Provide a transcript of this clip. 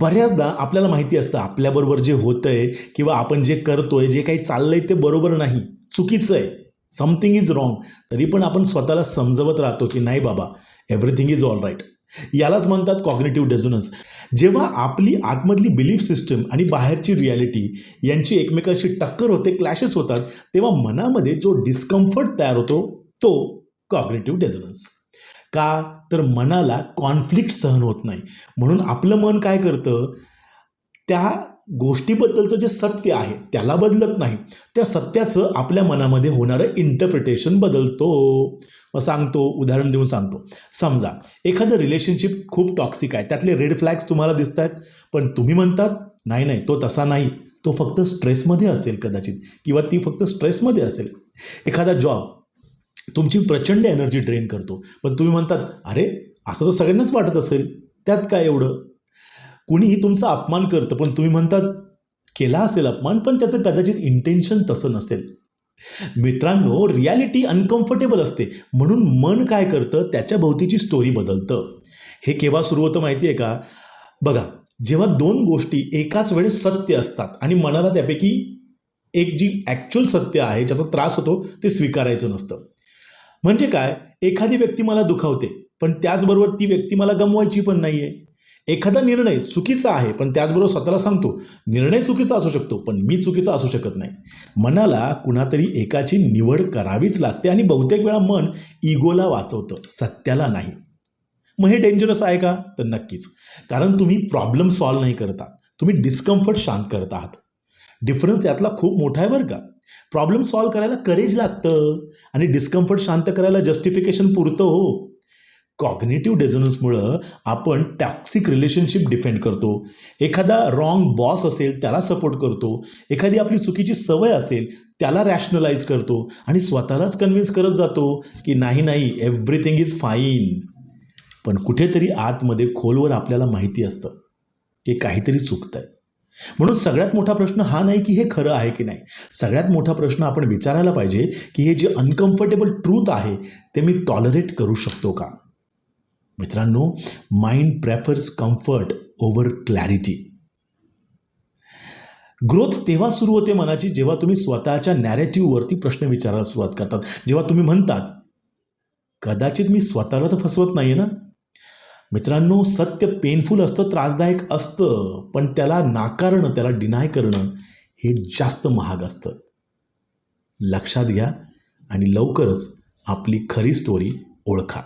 बऱ्याचदा आपल्याला माहिती असतं आपल्याबरोबर जे होतंय किंवा आपण जे करतोय, जे काही चाललंय ते बरोबर नाही, चुकीचं आहे, समथिंग इज रॉंग. तरी पण आपण स्वतःला समजवत राहतो की नाही बाबा, एव्हरीथिंग इज ऑल राईट. यालाच म्हणतात कॉग्निटिव्ह डिझोनन्स. जेव्हा आपली आतमधली बिलीफ सिस्टम आणि बाहेरची रियालिटी यांची एकमेकांशी टक्कर होते, क्लॅशेस होतात, तेव्हा मनामध्ये जो डिस्कम्फर्ट तयार होतो तो कॉग्निटिव्ह डिझोनन्स. का तर मनाला कॉन्फ्लिक्ट सहन होत नाही, म्हणून आपलं मन काय करतं, त्या गोष्टीबद्दलचं जे सत्य आहे त्याला बदलत नाही, त्या सत्याचं आपल्या मनामध्ये होणारं इंटरप्रिटेशन बदलतो. मग सांगतो, उदाहरण देऊन सांगतो. समजा एखादं रिलेशनशिप खूप टॉक्सिक आहे, त्यातले रेड फ्लॅग्स तुम्हाला दिसत आहेत, पण तुम्ही म्हणतात नाही नाही तो तसा नाही, तो फक्त स्ट्रेसमध्ये असेल कदाचित, किंवा ती फक्त स्ट्रेसमध्ये असेल. एखादा जॉब तुमची प्रचंड एनर्जी ड्रेन करतो, पण तुम्ही म्हणतात अरे असं तर सगळ्यांनाच वाटत असेल, त्यात काय एवढं. कुणीही तुमचा अपमान करतं, पण तुम्ही म्हणतात केला असेल अपमान, पण त्याचं कदाचित इंटेन्शन तसं नसेल. मित्रांनो, रियालिटी अनकम्फर्टेबल असते, म्हणून मन काय करतं, त्याच्या भोवतीची स्टोरी बदलतं. हे केव्हा सुरू होतं माहिती आहे का? बघा, जेव्हा दोन गोष्टी एकाच वेळेस सत्य असतात आणि मनाला त्यापैकी एक जी ॲक्च्युअल सत्य आहे ज्याचा त्रास होतो ते स्वीकारायचं नसतं. म्हणजे काय, एखादी व्यक्ती मला दुखावते, पण त्याचबरोबर ती व्यक्ती मला गमवायची पण नाही आहे. एखादा निर्णय चुकीचा आहे, पण त्याचबरोबर स्वतःला सांगतो निर्णय चुकीचा असू शकतो, पण मी चुकीचा असू शकत नाही. मनाला कुणातरी एकाची निवड करावीच लागते आणि बहुतेक वेळा मन इगोला वाचवतं, सत्याला नाही. मग हे डेंजरस आहे का? तर नक्कीच. कारण तुम्ही प्रॉब्लेम सॉल्व्ह नाही करत आहात, तुम्ही डिस्कम्फर्ट शांत करत आहात. डिफरन्स यातला खूप मोठा आहे बरं का. प्रॉब्लेम सॉल्व्ह करायला करेज लागतं आणि डिस्कम्फर्ट शांत करायला जस्टिफिकेशन पुरतं हो. कॉग्निटिव्ह डिझोनन्समुळं आपण टॉक्सिक रिलेशनशिप डिफेंड करतो, एखादा रॉंग बॉस असेल त्याला सपोर्ट करतो, एखादी आपली चुकीची सवय असेल त्याला रॅशनलाइज करतो आणि स्वतःलाच कन्व्हिन्स करत जातो की नाही नाही एव्हरीथिंग इज फाईन. पण कुठेतरी आतमध्ये खोलवर आपल्याला माहिती असतं की काहीतरी चुकतं आहे. म्हणून सगळ्यात मोठा प्रश्न हा नाही की हे खरं आहे की नाही, सगळ्यात मोठा प्रश्न आपण विचारायला पाहिजे की हे जे अनकम्फर्टेबल ट्रूथ आहे ते मी टॉलरेट करू शकतो का. मित्रांनो, mind prefers comfort over clarity. Growth तेव्हा सुरू होते मनाची जेव्हा तुम्ही स्वतःच्या नॅरेटिव्हवरती प्रश्न विचारायला सुरुवात करतात, जेव्हा तुम्ही म्हणतात कदाचित मी स्वतःला तर फसवत नाहीये ना. मित्रांनो, सत्य पेनफुल असतं, त्रासदायक असतं, पण त्याला नाकारणं, त्याला डिनाय करणं हे जास्त महाग असतं. लक्षात घ्या आणि लवकरच आपली खरी स्टोरी ओळखा.